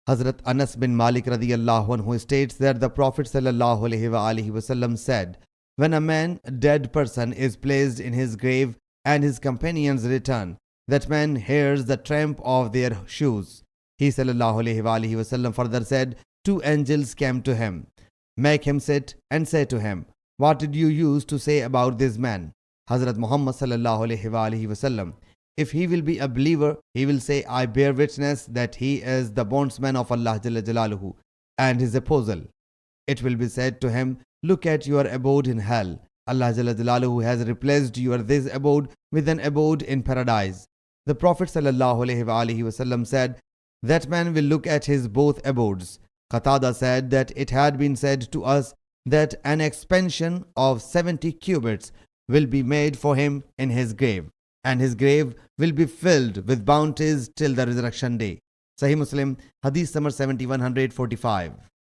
Hazrat Anas bin Malik radiyallahu anhu states that the Prophet sallallahu alaihi wasallam said, when a man, dead person, is placed in his grave and his companions return, that man hears the tramp of their shoes. He sallallahu alaihi wasallam further said, two angels came to him, make him sit, and say to him, what did you use to say about this man? Hazrat Muhammad sallallahu alaihi wasallam, if he will be a believer, he will say, I bear witness that he is the bondsman of Allah Jalla Jalaluhu and his apostle. It will be said to him, look at your abode in hell. Allah Jalla Jalaluhu has replaced your this abode with an abode in paradise. The Prophet sallallahu alaihi wasallam said, that man will look at his both abodes. Qatada said that it had been said to us that an expansion of 70 cubits will be made for him in his grave, and his grave will be filled with bounties till the resurrection day. Sahih Muslim Hadees number 7145.